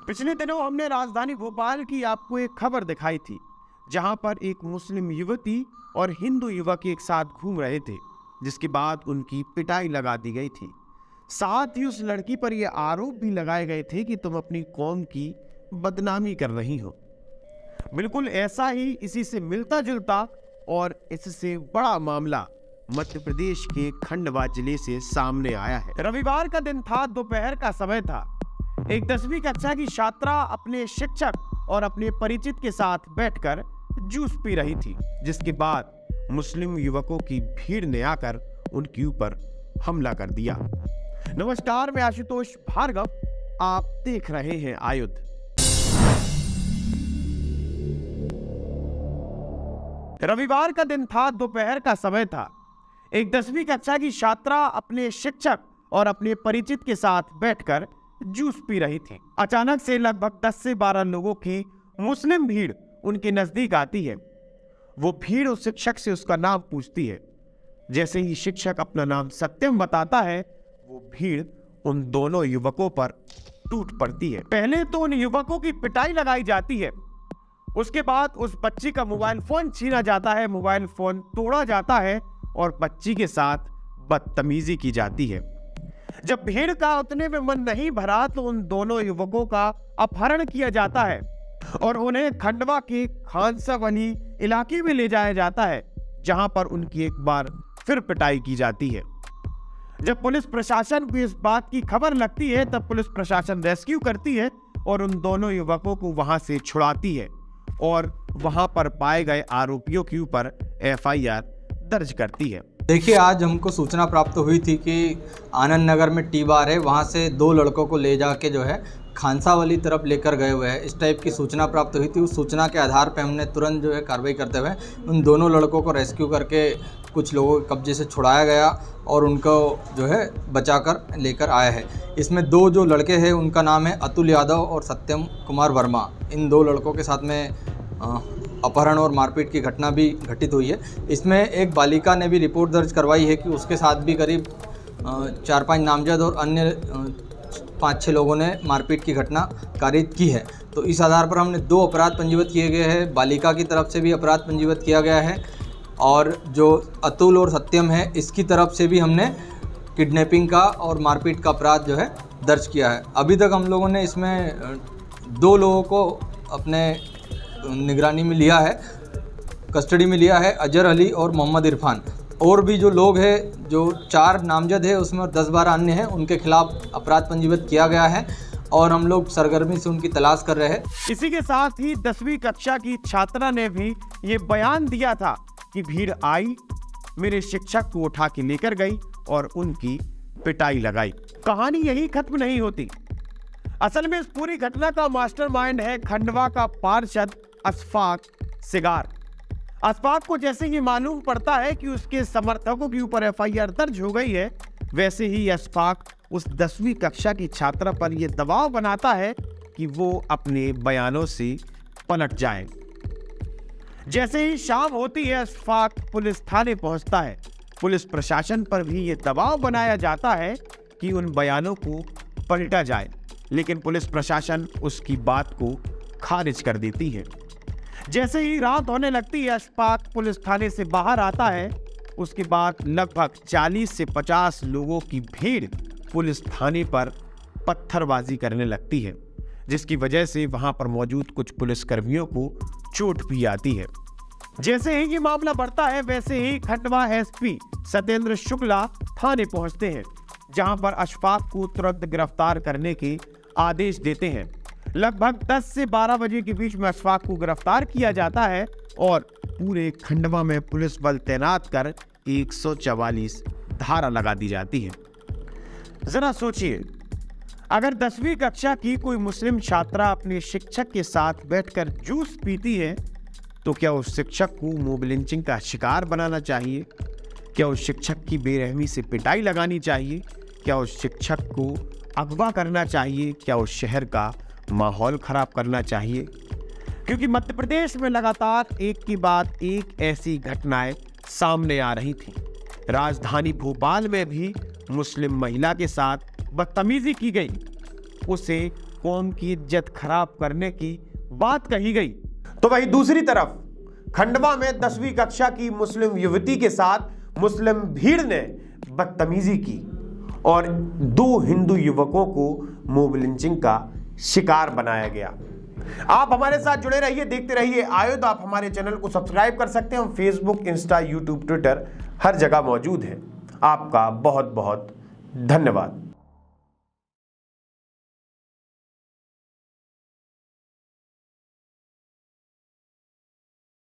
पिछले दिनों हमने राजधानी भोपाल की आपको एक खबर दिखाई थी, जहां पर एक मुस्लिम युवती और हिंदू युवक एक साथ घूम रहे थे, जिसके बाद उनकी पिटाई लगा दी गई थी। साथ ही उस लड़की पर यह आरोप भी लगाए गए थे कि तुम अपनी कौम की बदनामी कर रही हो। बिल्कुल ऐसा ही इसी से मिलता जुलता और इससे बड़ा मामला मध्य प्रदेश के खंडवा जिले से सामने आया है। रविवार का दिन था, दोपहर का समय था। एक 10वीं कक्षा की छात्रा अपने शिक्षक और अपने परिचित के साथ बैठकर जूस पी रही थी, जिसके बाद मुस्लिम युवकों की भीड़ ने आकर उनके ऊपर हमला कर दिया। नमस्कार, मैं आशुतोष भार्गव, आप देख रहे हैं आयुध। रविवार का दिन था, दोपहर का समय था। एक 10वीं कक्षा की छात्रा अपने शिक्षक और अपने परिचित के साथ बैठकर जूस पी रही थी। अचानक से लगभग 10 से 12 लोगों की मुस्लिम भीड़ उनके नजदीक आती है। वो भीड़ उस शिक्षक से उसका नाम पूछती है। जैसे ही शिक्षक अपना नाम सत्यम बताता है, वो भीड़ उन दोनों युवकों पर टूट पड़ती है। पहले तो उन युवकों की पिटाई लगाई जाती है, उसके बाद उस बच्ची का मोबाइल फोन छीना जाता है, मोबाइल फोन तोड़ा जाता है और बच्ची के साथ बदतमीजी की जाती है। जब भीड़ का उतने में मन नहीं भरा तो उन दोनों युवकों का अपहरण किया जाता है और उन्हें खंडवा के खानसावली इलाके में ले जाया जाता है, जहां पर उनकी एक बार फिर पिटाई की जाती है। जब पुलिस प्रशासन को इस बात की खबर लगती है, तब पुलिस प्रशासन रेस्क्यू करती है और उन दोनों युवकों को वहां से छुड़ाती है और वहां पर पाए गए आरोपियों के ऊपर FIR दर्ज करती है। देखिए, आज हमको सूचना प्राप्त हुई थी कि आनंद नगर में टी बार है, वहाँ से 2 लड़कों को ले जाके जो है खानसावली तरफ लेकर गए हुए हैं। इस टाइप की सूचना प्राप्त हुई थी। उस सूचना के आधार पर हमने तुरंत जो है कार्रवाई करते हुए उन दोनों लड़कों को रेस्क्यू करके कुछ लोगों के कब्जे से छुड़ाया गया और उनको जो है बचाकर लेकर आया है। इसमें 2 जो लड़के हैं उनका नाम है अतुल यादव और सत्यम कुमार वर्मा। इन 2 लड़कों के साथ में अपहरण और मारपीट की घटना भी घटित हुई है। इसमें एक बालिका ने भी रिपोर्ट दर्ज करवाई है कि उसके साथ भी करीब 4-5 नामजद और अन्य 5-6 लोगों ने मारपीट की घटना कारित की है। तो इस आधार पर हमने 2 अपराध पंजीबद्ध किए गए हैं। बालिका की तरफ से भी अपराध पंजीबद्ध किया गया है और जो अतुल और सत्यम है, इसकी तरफ से भी हमने किडनैपिंग का और मारपीट का अपराध जो है दर्ज किया है। अभी तक हम लोगों ने इसमें 2 लोगों को अपने निगरानी में लिया है, कस्टडी में लिया है, अजहर अली और मोहम्मद इरफान। और भी जो लोग हैं, जो 4 नामजद है उसमें और 10-12 अन्य हैं, उनके खिलाफ अपराध पंजीबद्ध किया गया है और हम लोग सरगर्मी से उनकी तलाश कर रहे हैं। इसी के साथ ही 10वीं कक्षा की छात्रा ने भी ये बयान दिया था कि भीड़ आई, मेरे शिक्षक को उठा के लेकर गई और उनकी पिटाई लगाई। कहानी यही खत्म नहीं होती। असल में इस पूरी घटना का मास्टरमाइंड है खंडवा का पार्षद अशफाक सिगार। अशफाक को जैसे ही मालूम पड़ता है कि उसके समर्थकों के ऊपर FIR दर्ज हो गई है, वैसे ही अशफाक उस 10वीं कक्षा की छात्रा पर यह दबाव बनाता है कि वो अपने बयानों से पलट जाए। जैसे ही शाम होती है, अशफाक पुलिस थाने पहुंचता है। पुलिस प्रशासन पर भी ये दबाव बनाया जाता है कि उन बयानों को पलटा जाए, लेकिन पुलिस प्रशासन उसकी बात को खारिज कर देती है। जैसे ही रात होने लगती है, अशफाक पुलिस थाने से बाहर आता है। उसके बाद लगभग 40 से 50 लोगों की भीड़ पुलिस थाने पर पत्थरबाजी करने लगती है, जिसकी वजह से वहां पर मौजूद कुछ पुलिसकर्मियों को चोट भी आती है। जैसे ही ये मामला बढ़ता है, वैसे ही खंडवा SP सत्येंद्र शुक्ला थाने पहुंचते हैं, जहां पर अशफाक को तुरंत गिरफ्तार करने के आदेश देते हैं। लगभग 10 से 12 बजे के बीच में अशफाक को गिरफ्तार किया जाता है और पूरे खंडवा में पुलिस बल तैनात कर 144 धारा लगा दी जाती है। जरा सोचिए, अगर 10वीं कक्षा की कोई मुस्लिम छात्रा अपने शिक्षक के साथ बैठकर जूस पीती है, तो क्या उस शिक्षक को मॉब लिंचिंग का शिकार बनाना चाहिए? क्या उस शिक्षक की बेरहमी से पिटाई लगानी चाहिए? क्या उस शिक्षक को अगवा करना चाहिए? क्या उस शहर का माहौल खराब करना चाहिए? क्योंकि मध्य प्रदेश में लगातार एक के बाद एक ऐसी घटनाएं सामने आ रही थी। राजधानी भोपाल में भी मुस्लिम महिला के साथ बदतमीजी की गई, उसे कौम की इज्जत खराब करने की बात कही गई। तो वहीं दूसरी तरफ खंडवा में 10वीं कक्षा की मुस्लिम युवती के साथ मुस्लिम भीड़ ने बदतमीजी की और 2 हिंदू युवकों को मॉब लिंचिंग का शिकार बनाया गया। आप हमारे साथ जुड़े रहिए, देखते रहिए आयुध। आप हमारे चैनल को सब्सक्राइब कर सकते हैं। हम फेसबुक, इंस्टा, यूट्यूब, ट्विटर हर जगह मौजूद हैं। आपका बहुत बहुत धन्यवाद।